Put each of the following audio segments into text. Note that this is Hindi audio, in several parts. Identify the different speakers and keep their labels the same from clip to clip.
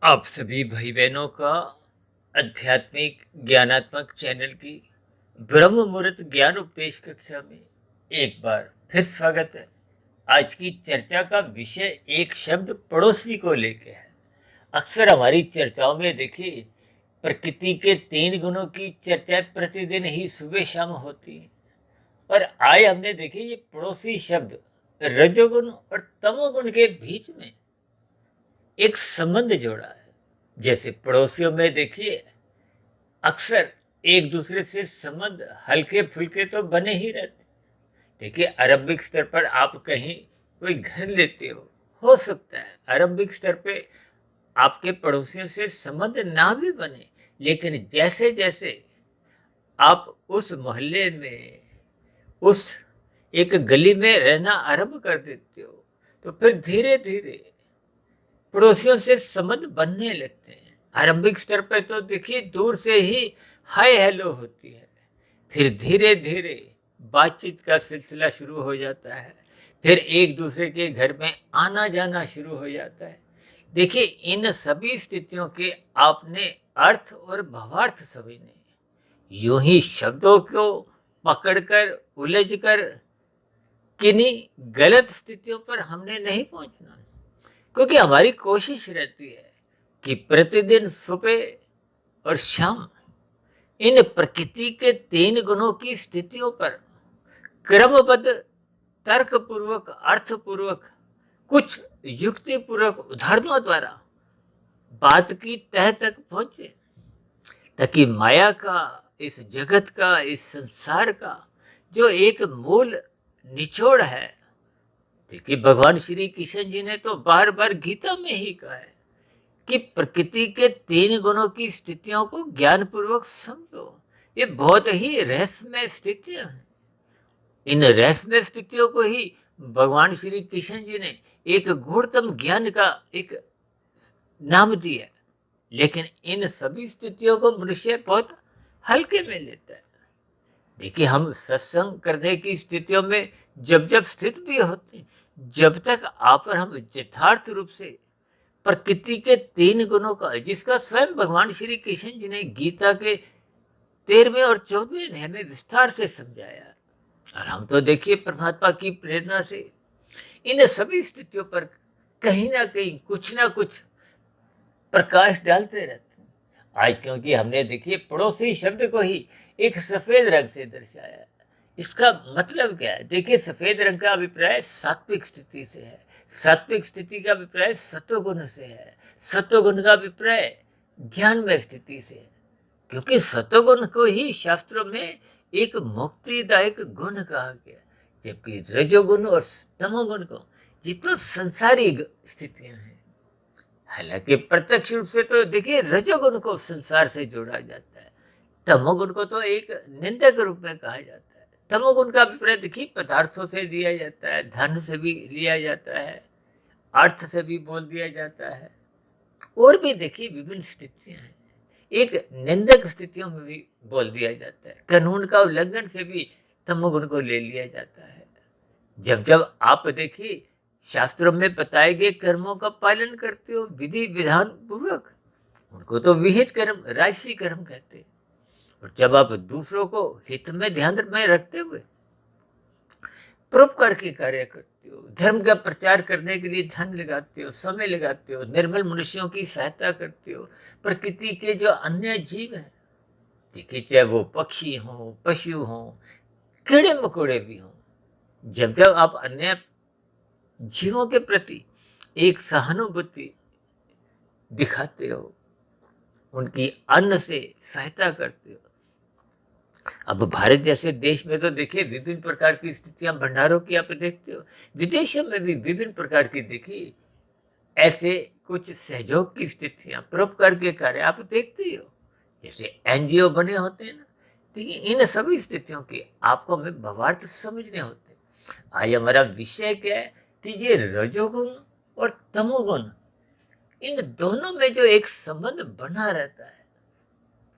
Speaker 1: आप सभी भाई बहनों का आध्यात्मिक ज्ञानात्मक चैनल की ब्रह्म मुहूर्त ज्ञान उपदेश कक्षा में एक बार फिर स्वागत है। आज की चर्चा का विषय एक शब्द पड़ोसी को लेके है। अक्सर हमारी चर्चाओं में देखिए प्रकृति के 3 गुणों की चर्चा प्रतिदिन ही सुबह शाम होती है, और आज हमने देखिए ये पड़ोसी शब्द रजोगुण और तमोगुण के बीच में एक संबंध जोड़ा है। जैसे पड़ोसियों में देखिए अक्सर एक दूसरे से संबंध हल्के फुल्के तो बने ही रहते। देखिए आरंभिक स्तर पर आप कहीं कोई घर लेते हो सकता है आरंभिक स्तर पे आपके पड़ोसियों से संबंध ना भी बने, लेकिन जैसे जैसे आप उस मोहल्ले में उस एक गली में रहना आरंभ कर देते हो तो फिर धीरे धीरे पड़ोसियों से संबंध बनने लगते हैं। आरंभिक स्तर पर तो देखिए दूर से ही हाय हेलो होती है, फिर धीरे धीरे बातचीत का सिलसिला शुरू हो जाता है, फिर एक दूसरे के घर में आना जाना शुरू हो जाता है। देखिए इन सभी स्थितियों के आपने अर्थ और भावार्थ समझने, यूं ही शब्दों को पकड़कर उलझकर किन्हीं गलत स्थितियों पर हमने नहीं पहुंचना, क्योंकि हमारी कोशिश रहती है कि प्रतिदिन सुबह और शाम इन प्रकृति के 3 गुणों की स्थितियों पर क्रमबद्ध तर्कपूर्वक अर्थपूर्वक कुछ युक्तिपूर्वक उदाहरणों द्वारा बात की तह तक पहुंचे, ताकि माया का इस जगत का इस संसार का जो एक मूल निचोड़ है। देखिए भगवान श्री कृष्ण जी ने तो बार बार गीता में ही कहा है कि प्रकृति के 3 गुणों की स्थितियों को ज्ञान पूर्वक समझो। ये बहुत ही रहस्यमय स्थितियां हैं। इन रहस्यमय स्थितियों को ही भगवान श्री कृष्ण जी ने एक गूढ़तम ज्ञान का एक नाम दिया, लेकिन इन सभी स्थितियों को मनुष्य बहुत हल्के में लेता है। देखिए हम सत्संग करने की स्थितियों में जब जब स्थित भी होते हैं, जब तक आप और हम यथार्थ रूप से प्रकृति के 3 गुणों का, जिसका स्वयं भगवान श्री कृष्ण जी ने गीता के 13वें और 14वें अध्याय में विस्तार से समझाया, और हम तो देखिए परमात्मा की प्रेरणा से इन सभी स्थितियों पर कहीं ना कहीं कुछ ना कुछ प्रकाश डालते रहते हैं। आज क्योंकि हमने देखिए पड़ोसी शब्द को ही एक सफेद रंग से दर्शाया। इसका मतलब क्या है? देखिए सफेद रंग का अभिप्राय सात्विक स्थिति से है, सात्विक स्थिति का अभिप्राय सत्वगुण से है, सत्वगुण का अभिप्राय ज्ञानमय स्थिति से है, क्योंकि सत्वगुण को ही शास्त्रों में एक मुक्तिदायक गुण कहा गया, जबकि रजोगुण और तमोगुण को ये तो संसारी स्थितियां हैं। हालांकि प्रत्यक्ष रूप से तो देखिए रजोगुण को संसार से जोड़ा जाता है, तमोगुण को तो एक निंदक रूप में कहा जाता है। तमोगुण का अभिप्राय देखिए पदार्थों से दिया जाता है, धन से भी लिया जाता है, अर्थ से भी बोल दिया जाता है, और भी देखिए विभिन्न स्थितियां हैं। एक निंदक स्थितियों में भी बोल दिया जाता है, कानून का उल्लंघन से भी तमोगुण को ले लिया जाता है। जब जब आप देखिए शास्त्रों में बताए गए कर्मों का पालन करते हो विधि विधान पूर्वक, उनको तो विहित कर्म राजसी कर्म कहते हैं। और जब आप दूसरों को हित में ध्यान में रखते हुए परोपकार के कार्य करते हो, धर्म का प्रचार करने के लिए धन लगाते हो, समय लगाते हो, निर्मल मनुष्यों की सहायता करते हो, प्रकृति के जो अन्य जीव हैं, देखिए चाहे वो पक्षी हों, पशु हों, कीड़े मकोड़े भी हों, जब जब आप अन्य जीवों के प्रति एक सहानुभूति दिखाते हो, उनकी अन्न से सहायता करते हो। अब भारत जैसे देश में तो देखिए विभिन्न प्रकार की स्थितियां भंडारों की आप देखते हो, विदेशों में भी विभिन्न प्रकार की देखिए ऐसे कुछ सहयोग की स्थितियां परोपकार के कार्य आप देखते ही हो, जैसे एनजीओ बने होते हैं ना। देखिए इन सभी स्थितियों के आपको हमें भावार्थ समझने होते हैं। आज हमारा विषय क्या है कि ये रजोगुण और तमोगुण, इन दोनों में जो एक संबंध बना रहता है,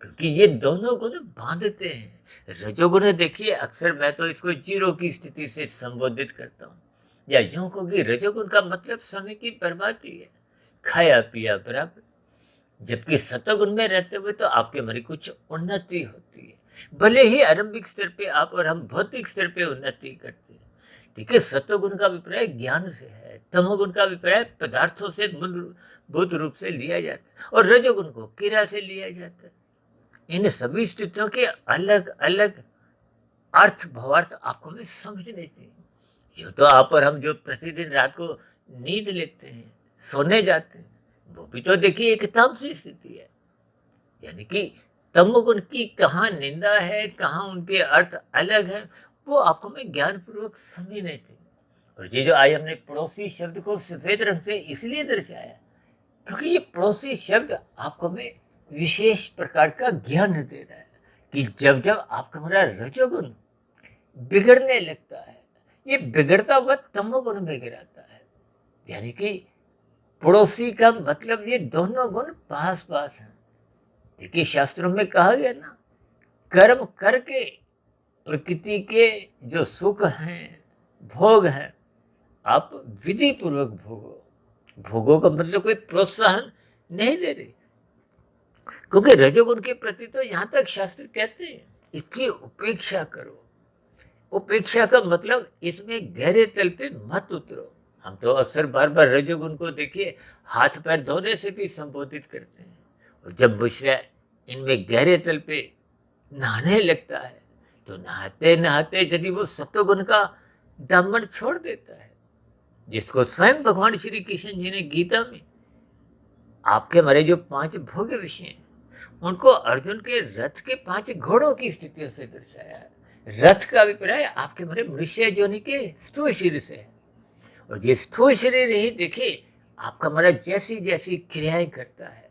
Speaker 1: क्योंकि ये दोनों गुण बांधते हैं। रजोगुण देखिए अक्सर मैं तो इसको जीरो की स्थिति से संबोधित करता हूँ, या यूं को कि रजोगुण का मतलब समय की बर्बादी है, खाया पिया बराबर। जबकि सतोगुण में रहते हुए तो आपके हमारी कुछ उन्नति होती है। भले ही आरंभिक स्तर पे आप और हम भौतिक स्तर पे उन्नति करते हैं। देखिए, सतोगुण का अभिप्राय ज्ञान से है, तमोगुण का अभिप्राय पदार्थों से मूलभूत रूप से लिया जाता है, और रजोगुण को क्रिया से लिया जाता है। इन सभी स्थितियों के अलग अलग अर्थ भावार्थ आपको में समझने चाहिए। यूँ तो आप और हम जो प्रतिदिन रात को नींद लेते हैं, सोने जाते हैं, वो भी तो देखिए एक तामसी स्थिति है। यानी कि तमोगुण की कहाँ निंदा है, कहाँ उनके अर्थ अलग है, वो आपको में ज्ञान पूर्वक समझने चाहिए। और ये जो आज हमने पड़ोसी शब्द को सफेद रंग से इसलिए दर्शाया क्योंकि ये पड़ोसी शब्द आपको में विशेष प्रकार का ज्ञान दे रहा है कि जब जब आपका हमारा रजोगुण बिगड़ने लगता है, ये बिगड़ता हुआ तमोगुण में गिराता है। यानी कि पड़ोसी का मतलब ये दोनों गुण पास पास हैं। देखिए, शास्त्रों में कहा गया ना, कर्म करके प्रकृति के जो सुख हैं, भोग हैं, आप विधि पूर्वक भोगो। भोगों का मतलब कोई प्रोत्साहन नहीं दे रहे, क्योंकि रजोगुण के प्रति तो यहाँ तक शास्त्र कहते हैं इसकी उपेक्षा करो। उपेक्षा का मतलब इसमें गहरे तल पे मत उतरो। हम तो अक्सर बार बार रजोगुण को देखिए हाथ पैर धोने से भी संबोधित करते हैं, और जब मुश्किल इनमें गहरे तल पे नहाने लगता है तो नहाते नहाते यदि वो सत्वगुण का दामन छोड़ देता है, जिसको स्वयं भगवान श्री कृष्ण जी ने गीता में आपके हमारे जो 5 भोग्य विषय हैं उनको अर्जुन के रथ के 5 घोड़ों की स्थितियों से दर्शाया है। रथ का अभिप्राय आपके हमारे मनुष्य योनि के स्थूल शरीर से है, और ये स्थूल शरीर ही देखिए आपका हमारा जैसी जैसी क्रियाएं करता है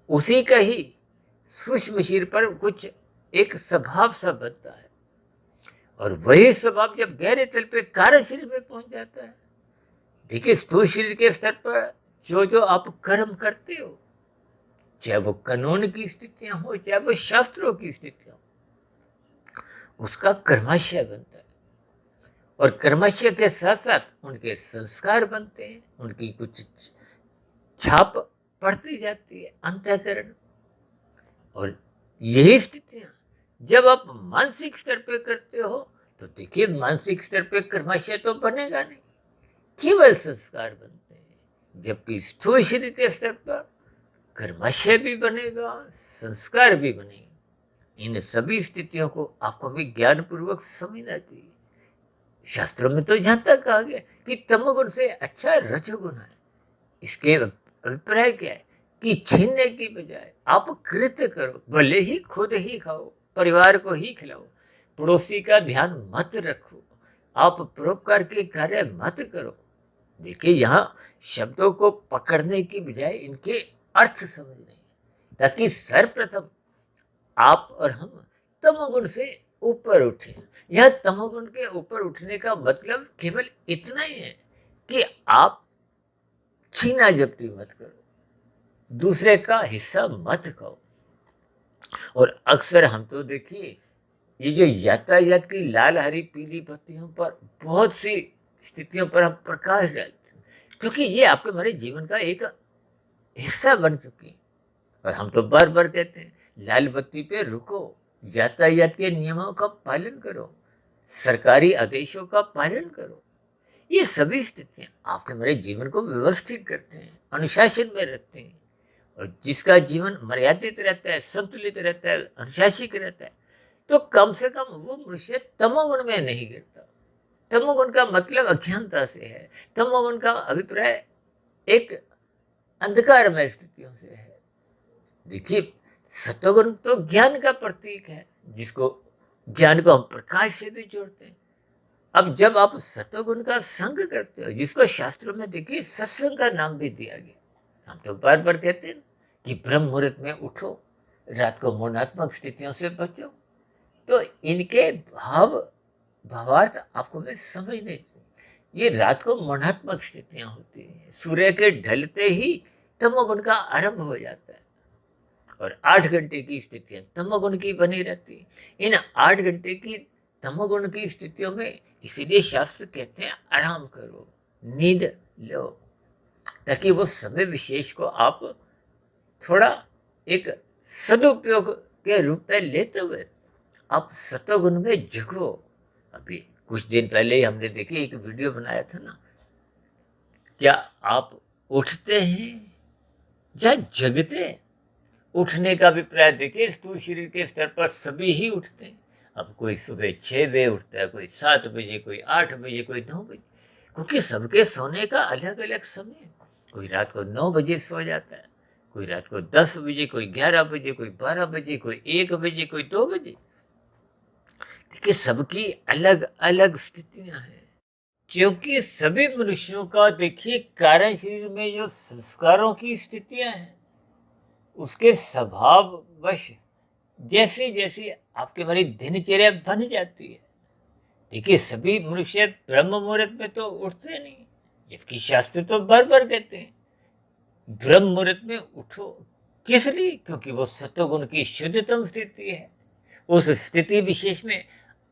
Speaker 1: उसी का ही सूक्ष्म शरीर पर कुछ एक स्वभाव सा बनता है, और वही स्वभाव जब गहरे तल पे कार्य शरीर में पहुंच जाता है। देखिए, स्थूल शरीर के स्तर पर जो जो आप कर्म करते हो, चाहे वो कानून की स्थितियां हो, चाहे वो शास्त्रों की स्थितियां हो, उसका कर्माशय बनता है, और कर्माशय के साथ साथ उनके संस्कार बनते हैं, उनकी कुछ छाप पड़ती जाती है अंतःकरण। और यही स्थितियां जब आप मानसिक स्तर पे करते हो तो देखिए, मानसिक स्तर पे कर्माशय तो बनेगा नहीं, केवल संस्कार बनते हैं। जबकि स्थूल शरीर के स्तर पर कर्माशय भी बनेगा, संस्कार भी बनेगा। इन सभी स्थितियों को आपको भी ज्ञान पूर्वक समझना चाहिए। शास्त्रों में तो यहाँ तक कहा गया कि तमोगुण से अच्छा रजोगुण है। इसके अभिप्राय क्या है कि छीनने की बजाय आप कृत्य करो, भले ही खुद ही खाओ, परिवार को ही खिलाओ, पड़ोसी का ध्यान मत रखो, आप परोपकार के कार्य मत करो। देखिए, यहाँ शब्दों को पकड़ने की बजाय इनके अर्थ समझने, ताकि सर्वप्रथम आप और हम तमोगुण से ऊपर उठे। यह तमोगुण के ऊपर उठने का मतलब केवल इतना ही है कि आप छीना झपटी मत करो, दूसरे का हिस्सा मत खाओ। और अक्सर हम तो देखिए ये जो यातायात की लाल हरी पीली बत्तियों पर बहुत सी स्थितियों पर हम प्रकाश डालते हैं, क्योंकि ये आपके हमारे जीवन का एक हिस्सा बन चुकी है। और हम तो बार बार कहते हैं लाल बत्ती पे रुको, यातायात के नियमों का पालन करो, सरकारी आदेशों का पालन करो। ये सभी स्थितियां आपके हमारे जीवन को व्यवस्थित करते हैं, अनुशासन में रखते हैं। और जिसका जीवन मर्यादित रहता है, संतुलित रहता है, अनुशासित रहता है, तो कम से कम वो मनुष्य तमोगुण में नहीं गिरता। तमोगुण का मतलब अज्ञानता से है, तमोगुण का अभिप्राय एक अंधकारमय स्थितियों से है। देखिए, सतोगुण तो ज्ञान का प्रतीक है, जिसको ज्ञान को हम प्रकाश से भी जोड़ते हैं। अब जब आप सतोगुण का संग करते हो, जिसको शास्त्रों में देखिए सत्संग का नाम भी दिया गया, हम तो बार बार कहते हैं कि ब्रह्म मुहूर्त में उठो, रात को मौनात्मक स्थितियों से बचो, तो इनके भावार्थ आपको मैं समझने चाहिए। ये रात को मौनात्मक स्थितियां होती हैं, सूर्य के ढलते ही तमोगुण का आरंभ हो जाता है, और 8 घंटे की स्थितियां तमोगुण की बनी रहती है। इन 8 घंटे की तमोगुण की स्थितियों में इसीलिए शास्त्र कहते हैं आराम करो, नींद लो, ताकि वो समय विशेष को आप थोड़ा एक सदुपयोग के रूप में लेते हुए आप सतोगुण में जगो। अभी कुछ दिन पहले ही हमने देखी एक वीडियो बनाया था ना, क्या आप उठते हैं या जगते हैं? उठने का अभिप्राय देखिए, स्थूल शरीर के स्तर पर सभी ही उठते हैं। अब कोई सुबह 6 बजे उठता है, कोई 7 बजे, कोई 8 बजे, कोई 9 बजे, क्योंकि सबके सोने का अलग अलग समय है। कोई रात को 9 बजे सो जाता है, कोई रात को 10 बजे, कोई 11 बजे, कोई 12 बजे, कोई 1 बजे, कोई 2 बजे। देखिए सबकी अलग अलग स्थितियां हैं, क्योंकि सभी मनुष्यों का देखिए कारण शरीर में जो संस्कारों की स्थितियां हैं, उसके स्वभाववश जैसे जैसे आपके हमारी दिनचर्या बन जाती है। देखिए सभी मनुष्य ब्रह्म मुहूर्त में तो उठते नहीं, जबकि शास्त्र तो बार बार कहते हैं ब्रह्म मुहूर्त में उठो। किस लिए? क्योंकि वो सत्वगुण की शुद्धतम स्थिति है। उस स्थिति विशेष में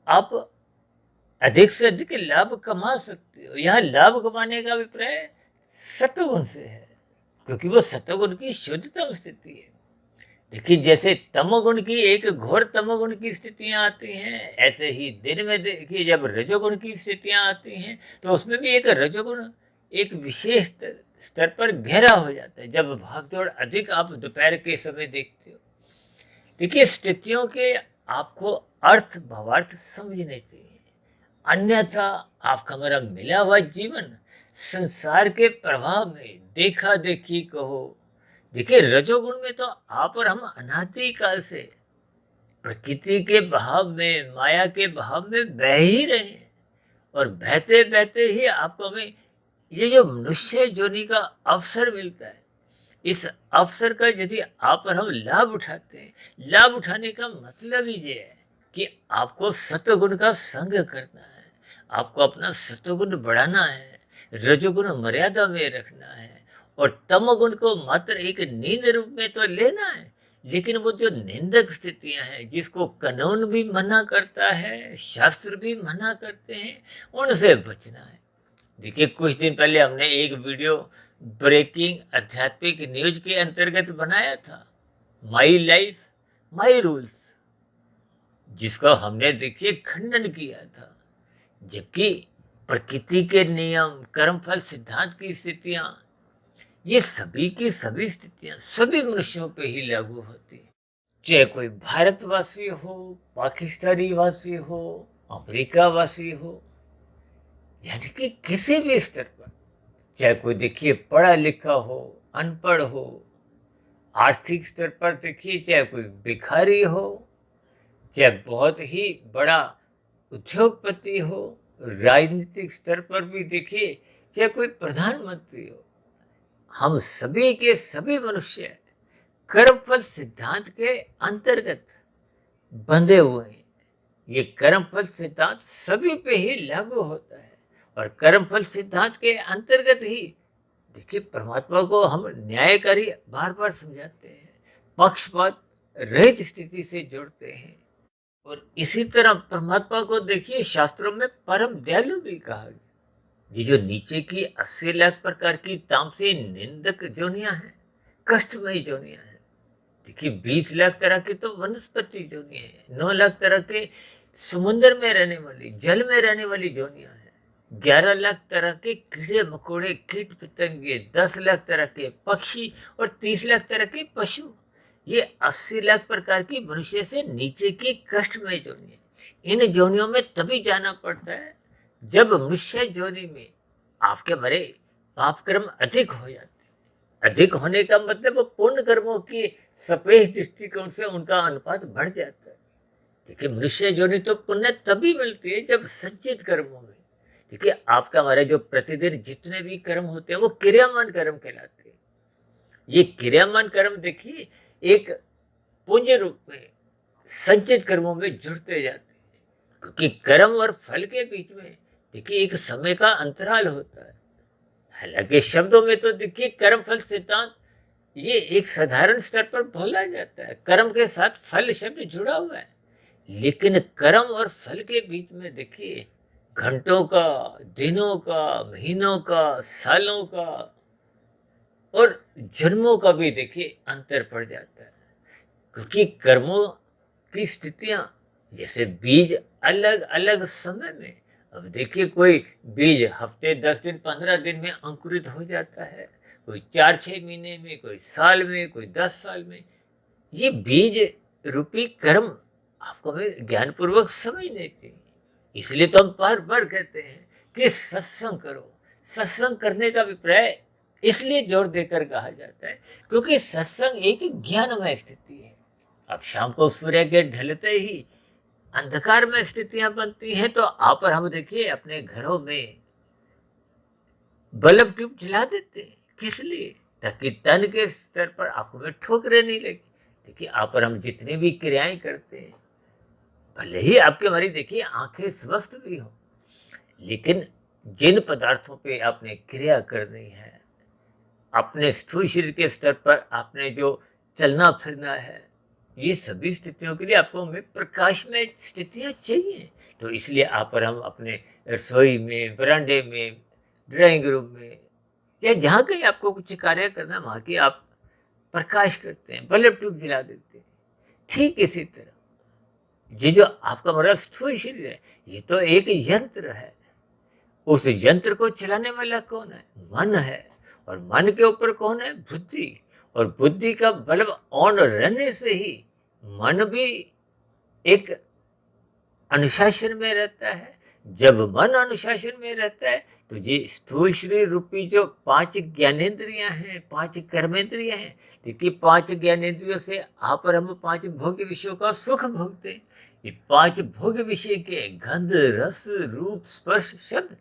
Speaker 1: आप अधिक से अधिक लाभ कमा सकते हो। यहाँ लाभ कमाने का अभिप्राय सत्वगुण से है, क्योंकि वो सत्वगुण की शुद्धतम स्थिति है। देखिए जैसे तमोगुण की एक घोर तमोगुण की स्थितियां आती हैं, ऐसे ही दिन में देखिए जब रजोगुण की स्थितियां आती हैं तो उसमें भी एक रजोगुण एक विशेष स्तर पर गहरा हो जाता है, जब भागदौड़ अधिक आप दोपहर के समय देखते हो। देखिए स्थितियों के आपको अर्थ भावार्थ समझने चाहिए, अन्यथा आपका हमारा मिला हुआ जीवन संसार के प्रभाव में देखा देखी कहो। देखिए रजोगुण में तो आप और हम अनादि काल से प्रकृति के बहाव में, माया के बहाव में बह ही रहे हैं, और बहते बहते ही आपको हमें ये जो मनुष्य योनि का अवसर मिलता है, इस अवसर का यदि आप और हम लाभ उठाते हैं, लाभ उठाने का मतलब ही ये है कि आपको सत्वगुण का संग करना है, आपको अपना सत्वगुण बढ़ाना है, रजोगुण मर्यादा में रखना है, और तमोगुण को मात्र एक नींद रूप में तो लेना है। लेकिन वो जो निंदक स्थितियां हैं, जिसको कानून भी मना करता है, शास्त्र भी मना करते हैं, उनसे बचना है। देखिए कुछ दिन पहले हमने एक वीडियो ब्रेकिंग आध्यात्मिक न्यूज के अंतर्गत बनाया था, माई लाइफ माई रूल्स, जिसका हमने देखिए खंडन किया था। जबकि प्रकृति के नियम, कर्मफल सिद्धांत की स्थितियां, ये सभी की सभी स्थितियां सभी मनुष्यों पे ही लागू होती है, चाहे कोई भारतवासी हो, पाकिस्तानी वासी हो, अमेरिका वासी हो, यानी कि किसी भी स्तर पर, चाहे कोई देखिए पढ़ा लिखा हो, अनपढ़ हो, आर्थिक स्तर पर देखिए चाहे कोई भिखारी हो, चाहे बहुत ही बड़ा उद्योगपति हो, राजनीतिक स्तर पर भी देखिए चाहे कोई प्रधानमंत्री हो, हम सभी के सभी मनुष्य कर्मफल सिद्धांत के अंतर्गत बंधे हुए हैं। ये कर्मफल सिद्धांत सभी पे ही लागू होता है, और कर्मफल सिद्धांत के अंतर्गत ही देखिए परमात्मा को हम न्यायकारी बार बार समझाते हैं, पक्षपात रहित स्थिति से जोड़ते हैं। और इसी तरह परमात्मा को देखिए शास्त्रों में परम दयालु भी कहा गया। ये जो नीचे की 80 लाख प्रकार की तामसी निंदक जोनियां हैं, कष्टमयी जोनियां हैं। देखिए 20 लाख तरह की तो वनस्पति जोनियां हैं, 9 लाख तरह के समुद्र में रहने वाली, जल में रहने वाली जोनियां हैं, 11 लाख तरह के कीड़े मकोड़े, कीट पतंगे, 10 लाख तरह के पक्षी और 30 लाख तरह के पशु। ये 80 लाख प्रकार की मनुष्य से नीचे की कष्टमय जोनियां। इन जोनियों में तभी जाना पड़ता है जब मनुष्य जोनि में आपके भरे पाप कर्म अधिक हो जाते हैं। अधिक होने का मतलब वो पुण्य कर्मों की सफेद दृष्टिकोण से उनका अनुपात बढ़ जाता है। देखिए मनुष्य जोनि तो पुण्य तभी मिलती है जब संचित कर्मों में, देखिए आपका हमारे जो प्रतिदिन जितने भी कर्म होते हैं वो क्रियामान कर्म कहलाते हैं। ये क्रियामान कर्म देखिए एक पुंज रूप में संचित कर्मों में जुड़ते जाते हैं, क्योंकि कर्म और फल के बीच में देखिए एक समय का अंतराल होता है। हालांकि शब्दों में तो देखिए कर्म फल सिद्धांत ये एक साधारण स्तर पर बोला जाता है, कर्म के साथ फल शब्द जुड़ा हुआ है, लेकिन कर्म और फल के बीच में देखिए घंटों का, दिनों का, महीनों का, सालों का और जन्मों का भी देखिए अंतर पड़ जाता है, क्योंकि कर्मों की स्थितियां, जैसे बीज अलग अलग समय में, अब देखिए कोई बीज हफ्ते 10 दिन 15 दिन में अंकुरित हो जाता है, कोई 4-6 महीने में, कोई साल में, कोई 10 साल में। ये बीज रूपी कर्म आपको हमें ज्ञानपूर्वक समझने चाहिए। इसलिए तो हम बार बार कहते हैं कि सत्संग करो। सत्संग करने का अभिप्राय इसलिए जोर देकर कहा जाता है क्योंकि सत्संग एक ज्ञानमय स्थिति है। अब शाम को सूर्य के ढलते ही अंधकार में स्थितियां बनती हैं, तो आप और हम देखिए अपने घरों में बल्ब ट्यूब जला देते हैं। किस लिए? ताकि तन के स्तर पर आंखों में ठोकरें नहीं लगी। देखिए आप और हम जितनी भी क्रियाएं करते हैं, भले ही आपकी हमारी देखिए आंखें स्वस्थ भी हो, लेकिन जिन पदार्थों पे आपने क्रिया करनी है, अपने स्थूल शरीर के स्तर पर आपने जो चलना फिरना है, ये सभी स्थितियों के लिए आपको हमें प्रकाश में स्थितियां चाहिए। तो इसलिए आप और हम अपने रसोई में, बरामदे में, ड्राइंग रूम में, या जहाँ कहीं आपको कुछ कार्य करना, वहाँ की आप प्रकाश करते हैं, बल्ब ट्यूब जला देते हैं। ठीक इसी तरह ये जो आपका हमारा स्थूल शरीर है, ये तो एक यंत्र है। उस यंत्र को चलाने वाला कौन है? मन है। और मन के ऊपर कौन है? बुद्धि। और बुद्धि का बल्ब ऑन रहने से ही मन भी एक अनुशासन में रहता है। जब मन अनुशासन में रहता है तो ये स्थूल शरीर रूपी जो 5 ज्ञानेंद्रियां हैं, 5 कर्मेंद्रियां हैं, देखिए 5 ज्ञानेंद्रियों से आप और हम 5 भोग्य विषयों का सुख भोगते हैं। ये 5 भोग्य विषय के गंध, रस, रूप, स्पर्श, शब्द,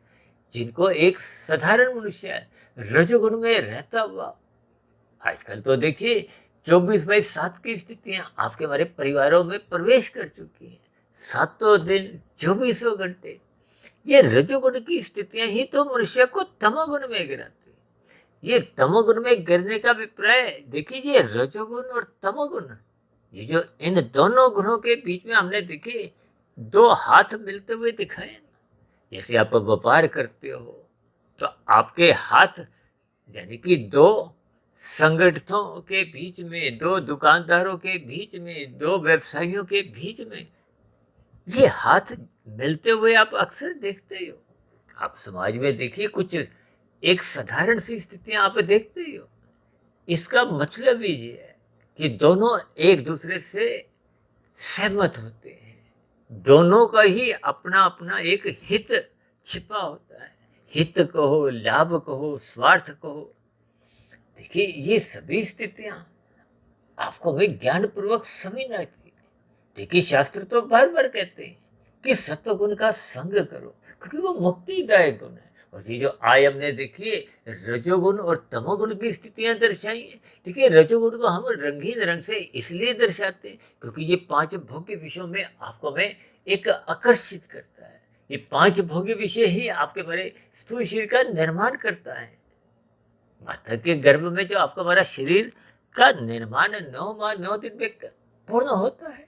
Speaker 1: जिनको एक साधारण मनुष्य रजोगुण में रहता हुआ, आजकल तो देखिए 24/7 की स्थितियां आपके हमारे परिवारों में प्रवेश कर चुकी हैं। सातों दिन 24 घंटे ये रजोगुण की स्थितियां ही तो मनुष्य को तमोगुण में गिराती है। ये तमोगुण में गिरने का अभिप्राय देखिए, ये रजोगुण और तमोगुण, ये जो इन दोनों गुणों के बीच में हमने देखिए 2 हाथ मिलते हुए दिखाए ना। जैसे आप व्यापार करते हो तो आपके हाथ, यानी कि 2 संगठनों के बीच में, 2 दुकानदारों के बीच में, 2 व्यवसायियों के बीच में ये हाथ मिलते हुए आप अक्सर देखते ही हो। आप समाज में देखिए कुछ एक साधारण सी स्थितियां आप देखते ही हो। इसका मतलब ही ये है कि दोनों एक दूसरे से सहमत होते हैं। दोनों का ही अपना अपना एक हित छिपा होता है। हित कहो, लाभ कहो, स्वार्थ कहो, देखिए ये सभी स्थितियां आपको भी ज्ञान पूर्वक समझना चाहिए। देखिए शास्त्र तो बार बार कहते हैं कि सत्वगुण का संग करो, क्योंकि वो मुक्तिदायक गुण है। और ये जो आयम ने देखिए रजोगुण और तमोगुण की स्थितियां दर्शाई हैं। देखिए रजोगुण को हम रंगीन रंग से इसलिए दर्शाते हैं क्योंकि ये 5 भोग्य विषयों में आपको हमें एक आकर्षित करता है। ये 5 भोग्य विषय ही आपके बड़े स्थूल शरीर का निर्माण करता है। माता के गर्भ में जो आपका हमारा शरीर का निर्माण 9 माह 9 दिन में पूर्ण होता है,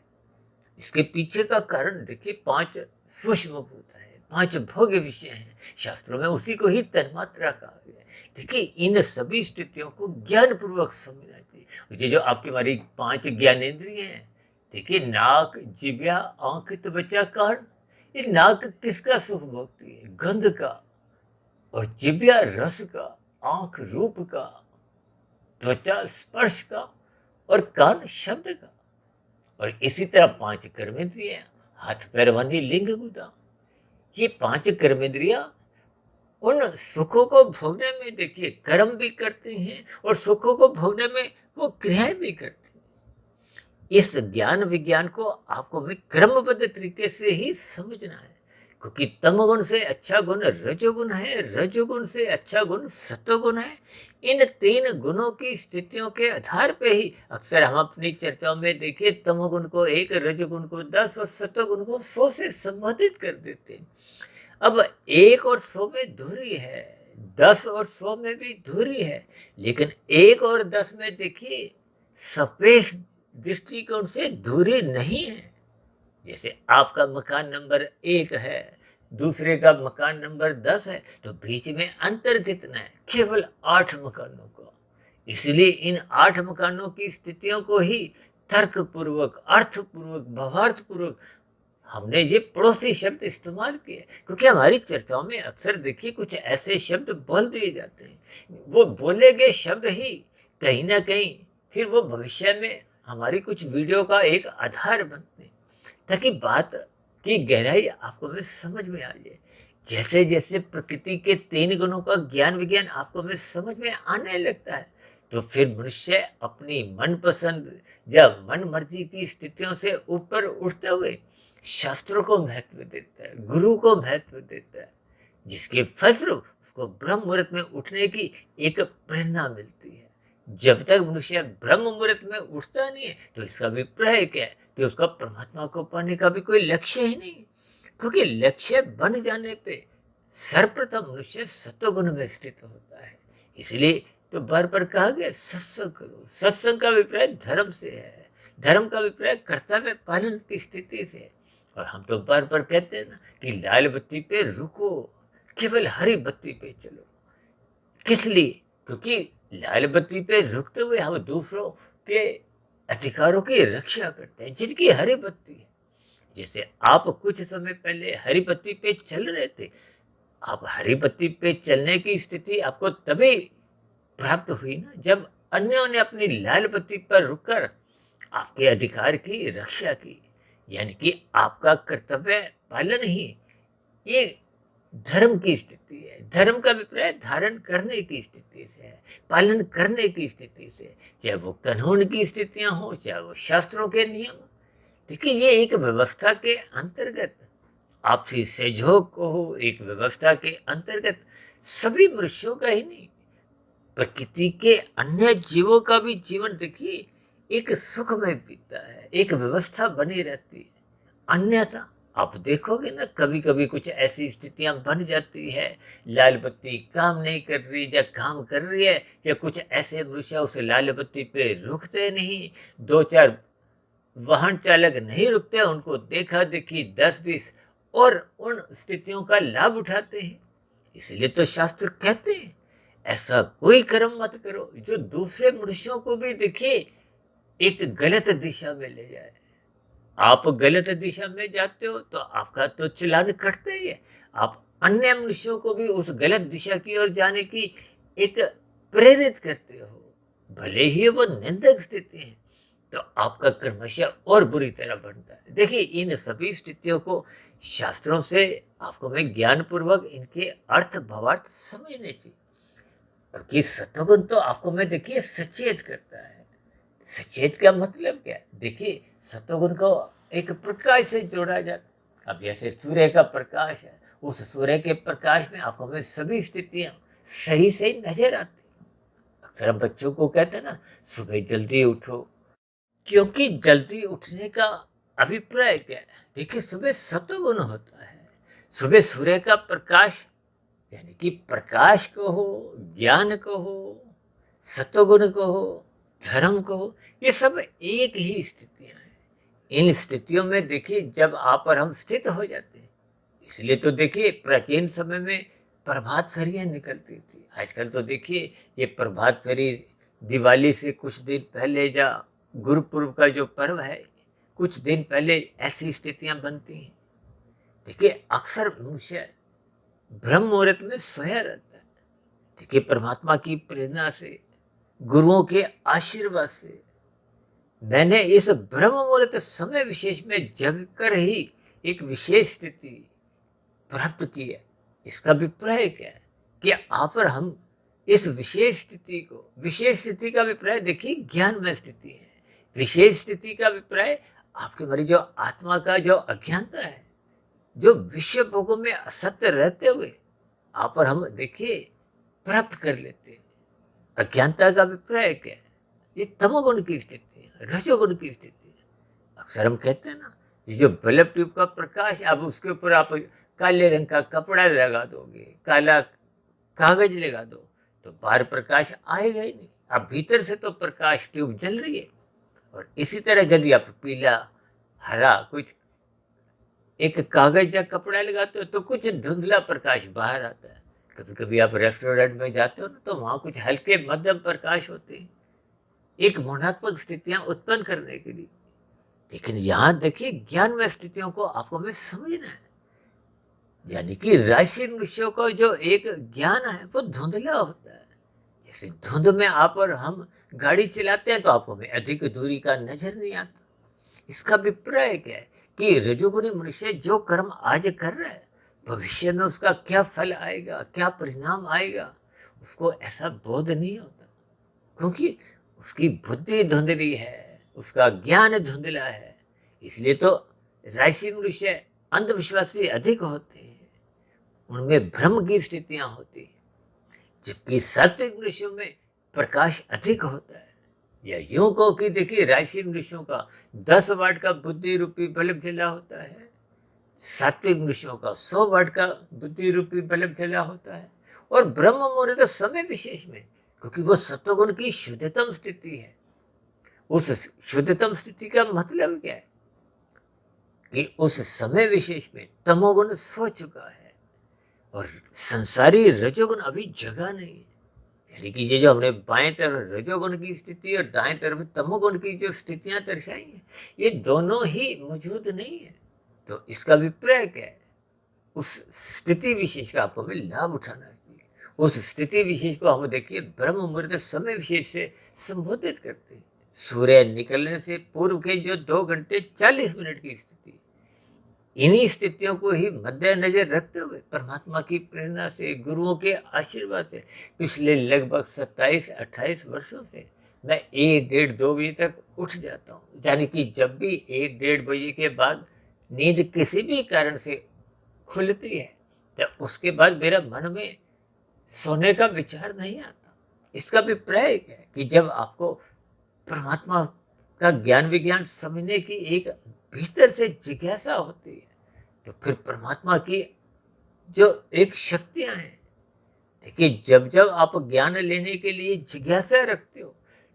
Speaker 1: इसके पीछे का कारण देखिए 5 सूक्ष्म भूत है, 5 भोग्य विषय हैं। शास्त्रों में उसी को ही तन्मात्रा कहा गया है। देखिए इन सभी स्थितियों को ज्ञान पूर्वक समझना चाहिए। ये जो आपकी हमारी 5 ज्ञानेंद्रिय हैं, देखिए नाक, जिह्वा, आंख, त्वचा, कान, ये नाक किसका सुख भोगती है? गंध का। और जिह्वा रस का, आंख रूप का, त्वचा स्पर्श का, और कान शब्द का। और इसी तरह 5 कर्मेंद्रियां, हाथ पैर वाणी लिंग गुदा, ये 5 कर्मेंद्रियां उन सुखों को भोगने में देखिए कर्म भी करती हैं और सुखों को भोगने में वो क्रियाएं भी करती हैं। इस ज्ञान विज्ञान को आपको हमें क्रमबद्ध तरीके से ही समझना है, क्योंकि तमगुण से अच्छा गुण रजोगुण है, रजोगुण से अच्छा गुण सत्वगुण है। इन 3 गुणों की स्थितियों के आधार पे ही अक्सर हम अपनी चर्चाओं में देखिए तमोगुण को 1, रजोगुण को 10 और सत्वगुण को 100 से संबोधित कर देते हैं। अब 1 और 100 में दूरी है, 10 और 100 में भी दूरी है, लेकिन 1 और 10 में देखिए सापेक्ष दृष्टिकोण से दूरी नहीं है। जैसे आपका मकान नंबर 1 है, दूसरे का मकान नंबर 10 है, तो बीच में अंतर कितना है? केवल 8 मकानों का। इसलिए इन 8 मकानों की स्थितियों को ही तर्कपूर्वक, अर्थपूर्वक, भावार्थपूर्वक हमने ये पड़ोसी शब्द इस्तेमाल किए, क्योंकि हमारी चर्चाओं में अक्सर देखिए कुछ ऐसे शब्द बोल दिए जाते हैं, वो बोले गए शब्द ही कहीं ना कहीं फिर वो भविष्य में हमारी कुछ वीडियो का एक आधार बनते हैं, ताकि बात की गहराई आपको में समझ में आ जाए। जैसे जैसे प्रकृति के 3 गुणों का ज्ञान विज्ञान आपको में समझ में आने लगता है, तो फिर मनुष्य अपनी मनपसंद या मन मर्जी की स्थितियों से ऊपर उठते हुए शास्त्रों को महत्व देता है, गुरु को महत्व देता है, जिसके फलस्वरूप उसको ब्रह्म मुहूर्त में उठने की एक प्रेरणा मिलती है। जब तक मनुष्य ब्रह्म मुहूर्त में उठता नहीं है, तो इसका अभिप्राय क्या है कि उसका परमात्मा को पाने का भी कोई लक्ष्य ही नहीं है, क्योंकि लक्ष्य बन जाने पे सर्वप्रथम मनुष्य सत्वगुण में स्थित होता है। इसलिए तो बार बार कहा गया सत्संग करो। सत्संग का अभिप्राय धर्म से है, धर्म का अभिप्राय कर्तव्य पालन की स्थिति से है। और हम तो बार बार कहते हैं ना कि लाल बत्ती पे रुको, केवल हरी बत्ती पे चलो। किस लिए? क्योंकि लाल बत्ती पे रुकते हुए हम दूसरों के अधिकारों की रक्षा करते हैं, जिनकी हरी बत्ती है। जैसे आप कुछ समय पहले हरी बत्ती पे चल रहे थे, आप हरी बत्ती पे चलने की स्थिति आपको तभी प्राप्त हुई ना जब अन्यों ने अपनी लाल बत्ती पर रुककर आपके अधिकार की रक्षा की, यानी कि आपका कर्तव्य पालन ही ये धर्म की स्थिति है। धर्म का अभिप्राय धारण करने की स्थिति से है, पालन करने की स्थिति से, चाहे वो कानून की स्थितियां हो, चाहे वो शास्त्रों के नियम। देखिए ये एक व्यवस्था के अंतर्गत आपसी सहयोग को हो, एक व्यवस्था के अंतर्गत सभी मनुष्यों का ही नहीं, प्रकृति के अन्य जीवों का भी जीवन देखिए एक सुखमय बीतता है, एक व्यवस्था बनी रहती है। अन्यथा आप देखोगे ना कभी कभी कुछ ऐसी स्थितियां बन जाती है, लाल बत्ती काम नहीं कर रही या काम कर रही है, या कुछ ऐसे मनुष्य उस लाल बत्ती पे रुकते नहीं, 2-4 वाहन चालक नहीं रुकते, उनको देखा देखी 10-20 और उन स्थितियों का लाभ उठाते हैं। इसलिए तो शास्त्र कहते हैं ऐसा कोई कर्म मत करो जो दूसरे मनुष्यों को भी देखिए एक गलत दिशा में ले जाए। आप गलत दिशा में जाते हो तो आपका तो चालान कटता ही है, आप अन्य मनुष्यों को भी उस गलत दिशा की ओर जाने की एक प्रेरित करते हो, भले ही वो निंदक स्थिति है, तो आपका कर्मशः और बुरी तरह बढ़ता है। देखिए इन सभी स्थितियों को शास्त्रों से आपको मैं ज्ञान पूर्वक इनके अर्थ भावार्थ समझने चाहिए, क्योंकि सत्वगुण तो आपको मैं देखिए सचेत करता है। सचेत का मतलब क्या है? देखिए सत्वगुण को एक प्रकाश से जोड़ा जाता है। अब जैसे सूर्य का प्रकाश है, उस सूर्य के प्रकाश में आपको में सभी स्थितियां सही सही नजर आती हैं। अक्सर हम बच्चों को कहते हैं ना सुबह जल्दी उठो, क्योंकि जल्दी उठने का अभिप्राय क्या है? देखिए सुबह सत्वगुण होता है, सुबह सूर्य का प्रकाश, यानी कि प्रकाश को हो, ज्ञान को हो, सत्वगुण को हो, धर्म को हो, ये सब एक ही स्थितियां हैं। इन स्थितियों में देखिए जब आप और हम स्थित हो जाते हैं, इसलिए तो देखिए प्राचीन समय में प्रभात फेरियां निकलती थी। आजकल तो देखिए ये प्रभात फेरी दिवाली से कुछ दिन पहले या गुरुपुरब का जो पर्व है कुछ दिन पहले ऐसी स्थितियां बनती हैं। देखिए अक्सर मनुष्य ब्रह्म मुहूर्त में सोया रहता है। देखिए परमात्मा की प्रेरणा से, गुरुओं के आशीर्वाद से मैंने इस ब्रह्म मुहूर्त समय विशेष में जग कर ही एक विशेष स्थिति प्राप्त की है। इसका अभिप्राय क्या है कि आप और हम इस विशेष स्थिति को, विशेष स्थिति का अभिप्राय देखिए ज्ञानमय स्थिति है। विशेष स्थिति का अभिप्राय आपके भरी जो आत्मा का जो अज्ञानता है, जो विश्व भोगों में असत्य रहते हुए आप और हम देखिए प्राप्त कर लेते हैं। अज्ञानता का अभिप्राय क्या है? ये तमोगुण की स्थिति है, रजोगुण की स्थिति है। अक्सर हम कहते हैं ना ये जो बल्ब ट्यूब का प्रकाश, अब उसके ऊपर आप काले रंग का कपड़ा लगा दोगे, काला कागज लगा दो, तो बाहर प्रकाश आएगा ही नहीं। अब भीतर से तो प्रकाश ट्यूब जल रही है। और इसी तरह यदि आप पीला, हरा कुछ एक कागज या कपड़ा लगाते हो तो कुछ धुंधला प्रकाश बाहर आता है। कभी कभी आप रेस्टोरेंट में जाते हो ना, तो वहाँ कुछ हल्के मध्यम प्रकाश होते हैं एक मोहनात्मक स्थितियां उत्पन्न करने के लिए। लेकिन यहाँ देखिए ज्ञान में स्थितियों को आपको हमें समझना है। यानी कि राशि ऋषियों का जो एक ज्ञान है वो धुंधला होता है। जैसे धुंध में आप और हम गाड़ी चलाते हैं तो आपको हमें अधिक दूरी का नजर नहीं आता। इसका अभिप्राय क्या है कि रजोगुणी मनुष्य जो कर्म आज कर रहा है, भविष्य में उसका क्या फल आएगा, क्या परिणाम आएगा, उसको ऐसा बोध नहीं होता, क्योंकि उसकी बुद्धि धुंधली है, उसका ज्ञान धुंधला है। इसलिए तो राशि मनुष्य अंधविश्वासी अधिक होते हैं, उनमें भ्रम की स्थितियां होती हैं, जबकि सात्विक मनुष्यों में प्रकाश अधिक होता है। या यूं कहो कि देखिए राशि मनुष्यों का 10 वाट का बुद्धि रूपी बल्ब जला होता है, सात्विक मनुष्यों का 100 वाट का बुद्धि रूपी बल्ब जला होता है। और ब्रह्म मुहूर्त तो समय विशेष में, क्योंकि वो सत्वगुण की शुद्धतम स्थिति है। उस शुद्धतम स्थिति का मतलब क्या है कि उस समय विशेष में तमोगुण सो चुका है और संसारी रजोगुण अभी जगा नहीं है। यानी कि ये जो हमने बाएं तरफ रजोगुण की स्थिति और दाएं तरफ तमोगुण की जो स्थितियां दर्शाई हैं, ये दोनों ही मौजूद नहीं है। तो इसका अभिप्राय क्या है? उस स्थिति विशेष का आपको हमें लाभ उठाना चाहिए। उस स्थिति विशेष को हम देखिए ब्रह्म मुहूर्त समय विशेष से संबोधित करते हैं। सूर्य निकलने से पूर्व के जो 2 घंटे 40 मिनट की स्थिति, इन्हीं स्थितियों को ही मद्देनजर रखते हुए परमात्मा की प्रेरणा से, गुरुओं के आशीर्वाद से पिछले लगभग 27-28 वर्षों से मैं 1-1:30-2 बजे तक उठ जाता हूँ। यानी कि जब भी 1-1:30 बजे के बाद नींद किसी भी कारण से खुलती है, तो उसके बाद मेरा मन में सोने का विचार नहीं आता। इसका अभिप्राय क्या है कि जब आपको परमात्मा का ज्ञान विज्ञान समझने की एक भीतर से जिज्ञासा होती है, तो फिर परमात्मा की जो एक शक्तियां हैं, देखिए जब जब आप ज्ञान लेने के लिए जिज्ञासा रखते हो,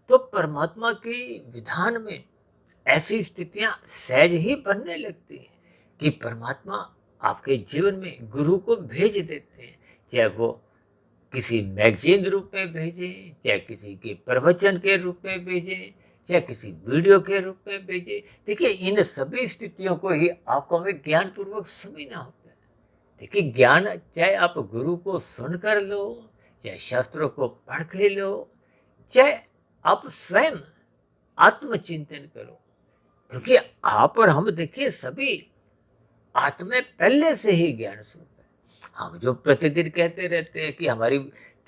Speaker 1: तो परमात्मा के विधान में ऐसी स्थितियां सहज ही बनने लगती हैं कि परमात्मा आपके जीवन में गुरु को भेज देते हैं। चाहे वो किसी मैगजीन रूप में भेजें, चाहे किसी के प्रवचन के रूप में भेजें, चाहे किसी वीडियो के रूप में भेजें। देखिए इन सभी स्थितियों को ही आपको हमें ज्ञान पूर्वक समझना होता है। देखिए ज्ञान चाहे आप गुरु को सुनकर लो, चाहे शास्त्रों को पढ़ के लो, चाहे आप स्वयं आत्मचिंतन करो, क्योंकि आप और हम देखिए सभी आत्मा पहले से ही ज्ञान स्वरूप है। हम जो प्रतिदिन कहते रहते हैं कि हमारी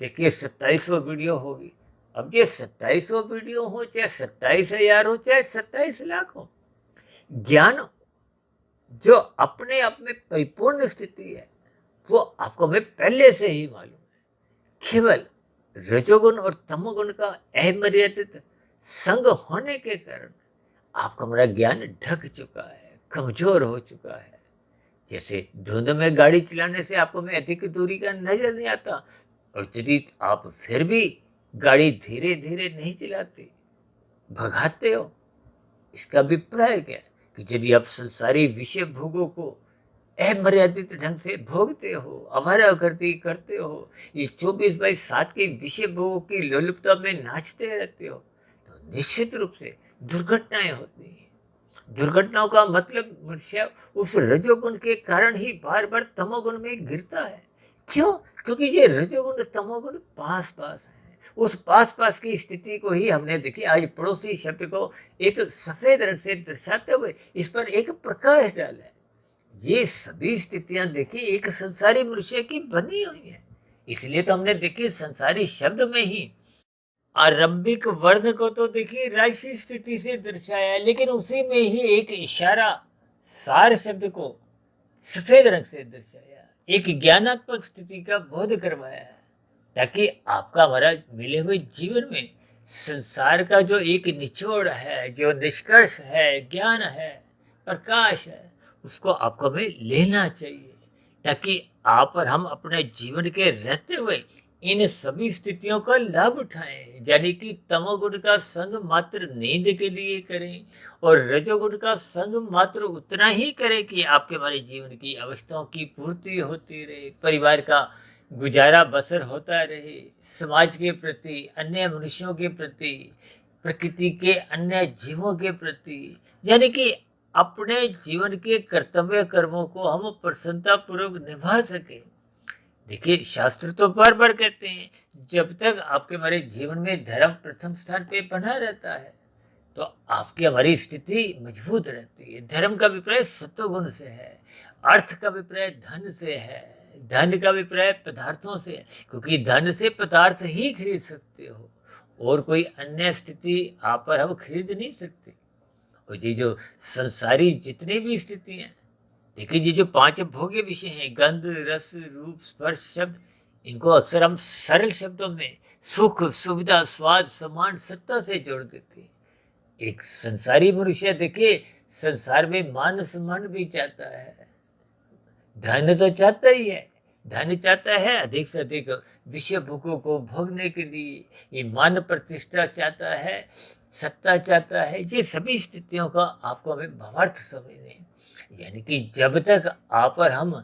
Speaker 1: देखिए 2700 वीडियो होगी, अब ये 2700 वीडियो हो, चाहे 27,000 हो, चाहे 27 लाख हो, ज्ञान जो अपने आप में परिपूर्ण स्थिति है वो आपको हमें पहले से ही मालूम है। केवल रजोगुण और तमोगुण का अमर्यादित संग होने के कारण आपका हमारा ज्ञान ढक चुका है, कमजोर हो चुका है। जैसे धुंध में गाड़ी चलाने से आपको में अधिक दूरी का नजर नहीं आता, और यदि आप फिर भी गाड़ी धीरे धीरे नहीं चलाते, भगाते हो, इसका अभिप्राय क्या है कि यदि आप संसारी विषय भोगों को अमर्यादित ढंग से भोगते हो, आवारागर्दी करते हो, ये 24/7 की विषय भोगों की लोलुपता में नाचते रहते हो, तो निश्चित रूप से दुर्घटनाएं होती हैं। दुर्घटनाओं का मतलब मनुष्य उस रजोगुण के कारण ही बार बार तमोगुण में गिरता है। क्यों? क्योंकि ये रजोगुण तमोगुण पास पास है। उस पास पास की स्थिति को ही हमने देखी आज पड़ोसी शब्द को एक सफेद रंग से दर्शाते हुए इस पर एक प्रकाश डाला है। ये सभी स्थितियां देखी एक संसारी मनुष्य की बनी हुई है। इसलिए तो हमने देखी संसारी शब्द में ही आरंभिक वर्ण को तो देखिए राशि स्थिति से दर्शाया, लेकिन उसी में ही एक इशारा सार शब्द को सफेद रंग से दर्शाया, एक ज्ञानात्मक स्थिति का बोध करवाया है, ताकि आपका हमारा मिले हुए जीवन में संसार का जो एक निचोड़ है, जो निष्कर्ष है, ज्ञान है, प्रकाश है, उसको आपको हमें लेना चाहिए, ताकि आप और हम अपने जीवन के रहते हुए इन सभी स्थितियों का लाभ उठाएं। यानी कि तमोगुण का संग मात्र नींद के लिए करें और रजोगुण का संग मात्र उतना ही करें कि आपके हमारे जीवन की अवस्थाओं की पूर्ति होती रहे, परिवार का गुजारा बसर होता रहे, समाज के प्रति, अन्य मनुष्यों के प्रति, प्रकृति के अन्य जीवों के प्रति, यानी कि अपने जीवन के कर्तव्य कर्मों को हम प्रसन्नता पूर्वक निभा सके। देखिए, शास्त्र तो बार बार कहते हैं जब तक आपके हमारे जीवन में धर्म प्रथम स्थान पे बना रहता है तो आपकी हमारी स्थिति मजबूत रहती है। धर्म का अभिप्राय सत्वगुण से है, अर्थ का अभिप्राय धन से है, धन का अभिप्राय पदार्थों से है, क्योंकि धन से पदार्थ ही खरीद सकते हो और कोई अन्य स्थिति आप पर हम खरीद नहीं सकते। और ये जो संसारी जितनी भी स्थिति हैं, देखिए ये जो 5 भोग्य विषय हैं, गंध, रस, रूप, स्पर्श, शब्द, इनको अक्सर हम सरल शब्दों में सुख, सुविधा, स्वाद, सम्मान, सत्ता से जोड़ देते हैं। एक संसारी मनुष्य देखिए संसार में मान सम्मान भी चाहता है, धन तो चाहता ही है, धन चाहता है अधिक से अधिक विषय भोगों को भोगने के लिए, ये मान प्रतिष्ठा चाहता है, सत्ता चाहता है। ये सभी स्थितियों का आपको हमें भावार्थ समझने, यानी कि जब तक आप और हम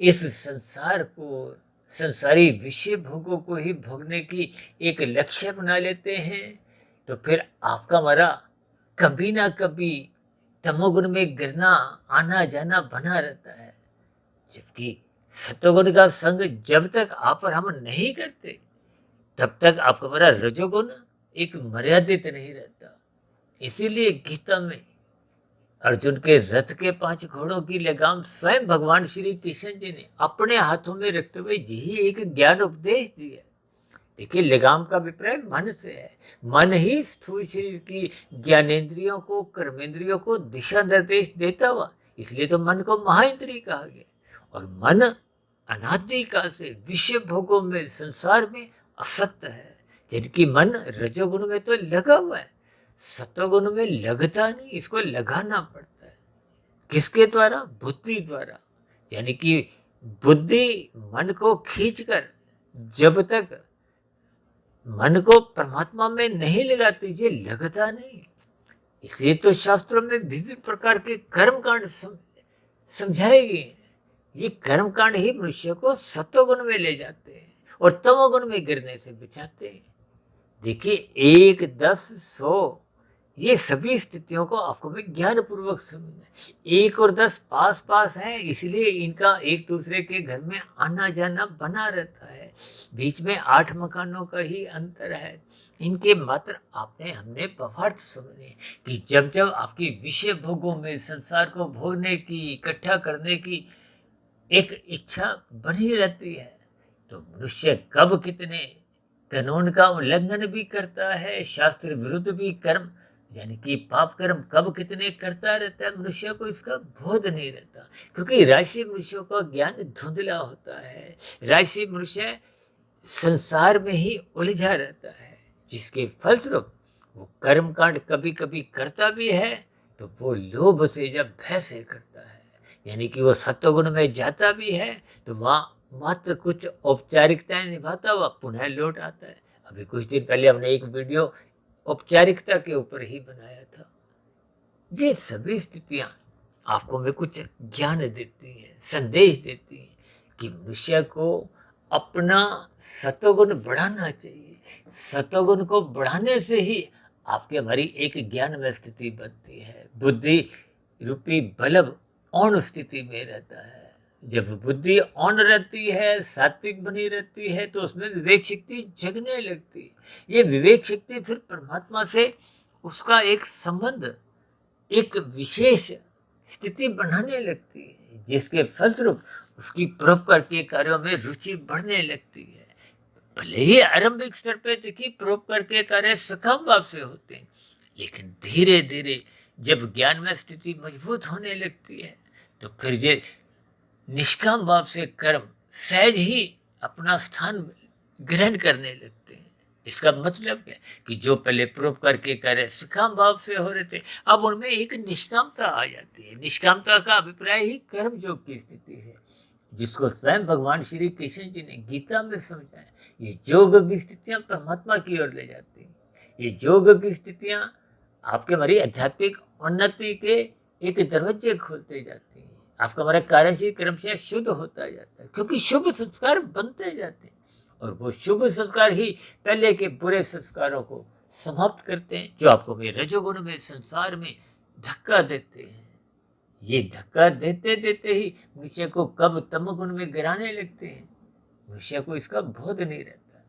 Speaker 1: इस संसार को, संसारी विषय भोगों को ही भोगने की एक लक्ष्य बना लेते हैं तो फिर आपका हमारा कभी ना कभी तमोगुण में गिरना, आना जाना बना रहता है। जबकि सत्वगुण का संग जब तक आप और हम नहीं करते तब तक आपका हमारा रजोगुण एक मर्यादित नहीं रहता। इसीलिए गीता में अर्जुन के रथ के 5 घोड़ों की लगाम स्वयं भगवान श्री कृष्ण जी ने अपने हाथों में रखते हुए यही एक ज्ञान उपदेश दिया। देखिए, लगाम का अभिप्राय मन से है। मन ही स्थूल शरीर की ज्ञानेंद्रियों को, कर्मेंद्रियों को दिशा निर्देश देता हुआ, इसलिए तो मन को महाइंद्रिय कहा गया। और मन अनादिकाल से विषय भोगों में, संसार में आसक्त है, जबकि मन रजोगुण में तो लगा हुआ है, सत्वगुण में लगता नहीं, इसको लगाना पड़ता है। किसके द्वारा? बुद्धि द्वारा। यानी कि बुद्धि मन को खींचकर जब तक मन को परमात्मा में नहीं लगाती, ये लगता नहीं। इसलिए तो शास्त्रों में विभिन्न प्रकार के कर्मकांड समझाए गए हैं। ये कर्मकांड ही मनुष्य को सत्वगुण में ले जाते हैं और तमोगुण में गिरने से बचाते हैं। देखिए, 1, 10, 100 ये सभी स्थितियों को आपको भी ज्ञान पूर्वक समझना है। 1 और 10 पास पास हैं, इसलिए इनका एक दूसरे के घर में आना जाना बना रहता है। बीच में 8 मकानों का ही अंतर है। इनके मात्र आपने हमने भावार्थ समझे कि जब जब आपकी विषय भोगों में, संसार को भोगने की, इकट्ठा करने की एक इच्छा बनी रहती है तो मनुष्य कब कितने कानून का उल्लंघन भी करता है, शास्त्र विरुद्ध भी कर्म यानी कि पाप कर्म कब कितने करता रहता है, मनुष्य को इसका बोध नहीं रहता। क्योंकि राशि मनुष्यों का ज्ञान धुंधला होता है। राशि मनुष्य संसार में ही उलझा रहता है, जिसके फलस्वरूप वो कर्मकांड कभी कभी करता भी है तो वो लोभ से जब भय से करता है, यानी कि वो सत्वगुण में जाता भी है तो वहाँ मात्र कुछ औपचारिकताएं निभाता हुआ पुनः लौट आता है। अभी कुछ दिन पहले हमने एक वीडियो औपचारिकता के ऊपर ही बनाया था। ये सभी स्थितियां आपको में कुछ ज्ञान देती हैं, संदेश देती हैं कि मनुष्य को अपना सत्वगुण बढ़ाना चाहिए। सत्वगुण को बढ़ाने से ही आपकी हमारी एक ज्ञान में स्थिति बनती है। बुद्धि रूपी बल्ब ऑन स्थिति में रहता है। जब बुद्धि ऑन रहती है, सात्विक बनी रहती है, तो उसमें विवेक शक्ति जगने लगती है। ये विवेक शक्ति फिर परमात्मा से उसका एक संबंध, एक विशेष स्थिति बनाने लगती है, जिसके फलस्वरूप उसकी परोपकार के कार्यों में रुचि बढ़ने लगती है। भले ही आरंभिक स्तर पे देखिए परोपकार के कार्य सकाम भाव से होते हैं, लेकिन धीरे धीरे जब ज्ञान में स्थिति मजबूत होने लगती है तो फिर ये निष्काम भाव से कर्म सहज ही अपना स्थान ग्रहण करने लगते हैं। इसका मतलब है कि जो पहले परोपकार के कार्य सकाम भाव से हो रहे थे, अब उनमें एक निष्कामता आ जाती है। निष्कामता का अभिप्राय ही कर्म योग की स्थिति है, जिसको स्वयं भगवान श्री कृष्ण जी ने गीता में समझाया। ये योग की स्थितियां परमात्मा की ओर ले जाती हैं। ये योग की स्थितियां आपके हमारी आध्यात्मिक उन्नति के एक दरवाजे खोलते जाती हैं। आपका हमारा कार्यशील क्रमशः शुद्ध होता जाता है, क्योंकि शुभ संस्कार बनते जाते हैं और वो शुभ संस्कार ही पहले के बुरे संस्कारों को समाप्त करते हैं, जो आपको में रजोगुण में संसार में धक्का देते हैं। ये धक्का देते देते ही मनुष्य को कब तमोगुण में गिराने लगते हैं, मनुष्य को इसका बोध नहीं रहता।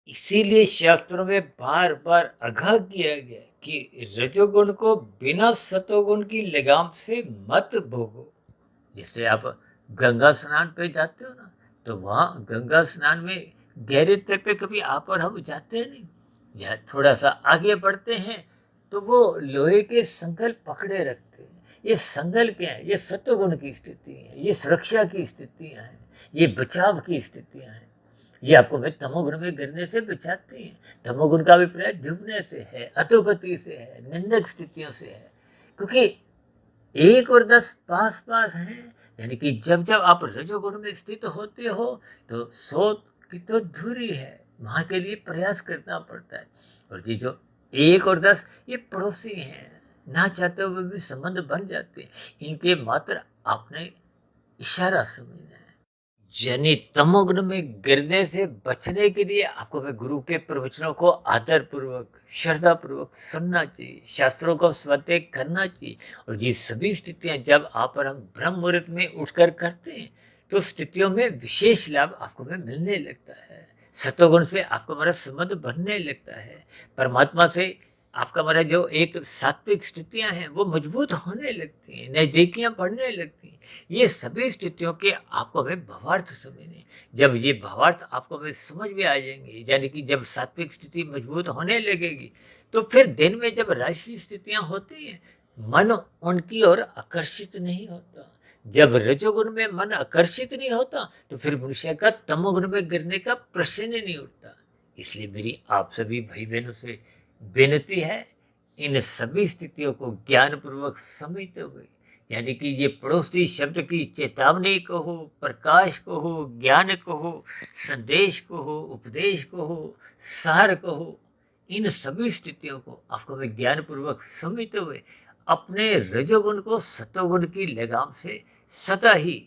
Speaker 1: इसीलिए शास्त्रों में बार बार आगाह किया गया कि रजोगुण को बिना सतोगुण की लगाम से मत भोगो। जैसे आप गंगा स्नान पे जाते हो ना, तो वहाँ गंगा स्नान में गहरे तल पे कभी आप और हम जाते नहीं, या थोड़ा सा आगे बढ़ते हैं तो वो लोहे के संगल पकड़े रखते हैं। ये संगल क्या है? ये सत्वगुण की स्थिति है, ये सुरक्षा की स्थितियाँ हैं, ये बचाव की स्थितियाँ हैं। ये आपको मैं तमोगुण में गिरने से बचाती हैं। तमोगुण का अभिप्राय डूबने से है, अधोगति से है, निंदक स्थितियों से है, क्योंकि 1 और 10 पास पास हैं। यानी कि जब जब आप रजोगुण में स्थित होते हो तो 100 की तो दूरी है, वहाँ के लिए प्रयास करना पड़ता है। और ये जो 1 और 10 ये पड़ोसी हैं, ना चाहते हुए भी संबंध बन जाते हैं। इनके मात्र आपने इशारा समझना है। यानी तमोगुण में गिरने से बचने के लिए आपको मैं गुरु के प्रवचनों को आदर पूर्वक, श्रद्धा पूर्वक सुनना चाहिए, शास्त्रों को स्वतः करना चाहिए। और ये सभी स्थितियां जब आप और हम ब्रह्म मुहूर्त में उठकर करते हैं तो स्थितियों में विशेष लाभ आपको में मिलने लगता है। सतोगुण से आपको हमारा संबंध बनने लगता है, परमात्मा से आपका हमारा जो एक सात्विक स्थितियां हैं वो मजबूत होने लगती हैं, नजदीकियां बढ़ने लगती हैं। ये सभी स्थितियों के आपको हमें भावार्थ समझने, जब ये भावार्थ आपको हमें समझ में आ जाएंगे, यानी कि जब सात्विक स्थिति मजबूत होने लगेगी तो फिर दिन में जब राजसी स्थितियां होती हैं मन उनकी ओर आकर्षित नहीं होता। जब रजोगुण में मन आकर्षित नहीं होता तो फिर मनुष्य का तमोगुण में गिरने का प्रश्न नहीं उठता। इसलिए मेरी आप सभी भाई बहनों से बेनती है, इन सभी स्थितियों को ज्ञानपूर्वक समझते हुए, यानी कि ये पड़ोसी शब्द की चेतावनी को हो, प्रकाश को हो, ज्ञान को हो, संदेश को हो, उपदेश को हो, सार को हो, इन सभी स्थितियों को आपको मैं ज्ञानपूर्वक समझते हुए अपने रजोगुण को सतोगुण की लगाम से सदा ही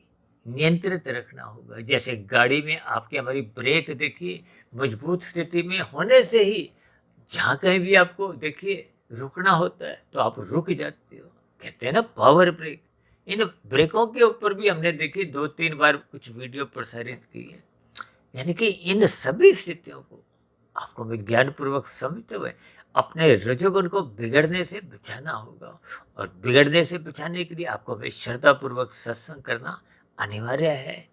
Speaker 1: नियंत्रित रखना होगा। जैसे गाड़ी में आपकी हमारी ब्रेक देखिए मजबूत स्थिति में होने से ही जहाँ कहीं भी आपको देखिए रुकना होता है तो आप रुक जाते हो। कहते हैं ना पावर ब्रेक। इन ब्रेकों के ऊपर भी हमने देखी 2-3 बार कुछ वीडियो प्रसारित की है। यानी कि इन सभी स्थितियों को आपको विज्ञानपूर्वक समझते हुए अपने रजोगुण को बिगड़ने से बचाना होगा, और बिगड़ने से बचाने के लिए आपको हमें श्रद्धापूर्वक सत्संग करना अनिवार्य है।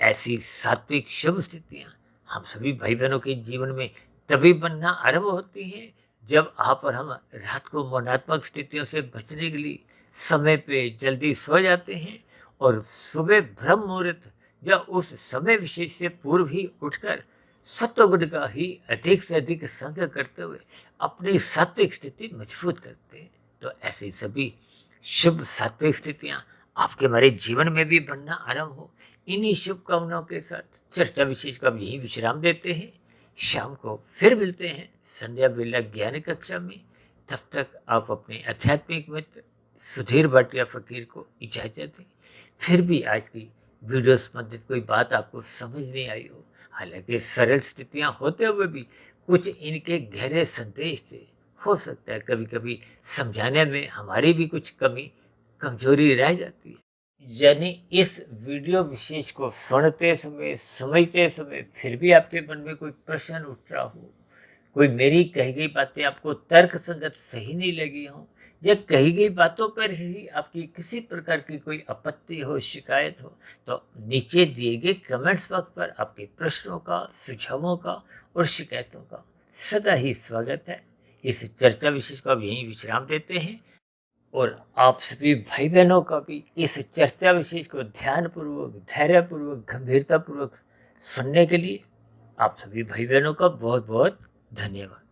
Speaker 1: ऐसी सात्विक शुभ स्थितियाँ हम सभी भाई बहनों के जीवन में तभी बनना आरंभ होती हैं जब आप और हम रात को मौनात्मक स्थितियों से बचने के लिए समय पे जल्दी सो जाते हैं और सुबह ब्रह्म मुहूर्त या उस समय विशेष से पूर्व ही उठकर सत्वगुण का ही अधिक से अधिक संग करते हुए अपनी सात्विक स्थिति मजबूत करते हैं। तो ऐसी सभी शुभ सात्विक स्थितियाँ आपके हमारे जीवन में भी बनना आरंभ हो। इन्हीं शुभकामनाओं के साथ चर्चा विशेष का यही विश्राम देते हैं। शाम को फिर मिलते हैं संध्या बेला ज्ञान कक्षा में। तब तक आप अपने आध्यात्मिक मित्र सुधीर भाटिया फकीर को इजाज़त दें। फिर भी आज की वीडियो संबंधित कोई बात आपको समझ नहीं आई हो, हालांकि सरल स्थितियां होते हुए भी कुछ इनके गहरे संदेश थे, हो सकता है कभी कभी समझाने में हमारी भी कुछ कमी कमजोरी रह जाती है। यानी इस वीडियो विशेष को सुनते समय समझते समय फिर भी आपके मन में कोई प्रश्न उठ रहा हो, कोई मेरी कही गई बातें आपको तर्क संगत सही नहीं लगी हो, या कही गई बातों पर ही आपकी किसी प्रकार की कोई आपत्ति हो, शिकायत हो, तो नीचे दिए गए कमेंट्स बॉक्स पर आपके प्रश्नों का, सुझावों का और शिकायतों का सदा ही स्वागत है। इस चर्चा विशेष को अब यहीं विश्राम देते हैं और आप सभी भाई बहनों का भी इस चर्चा विशेष को ध्यानपूर्वक, धैर्यपूर्वक, गंभीरतापूर्वक सुनने के लिए आप सभी भाई बहनों का बहुत बहुत धन्यवाद।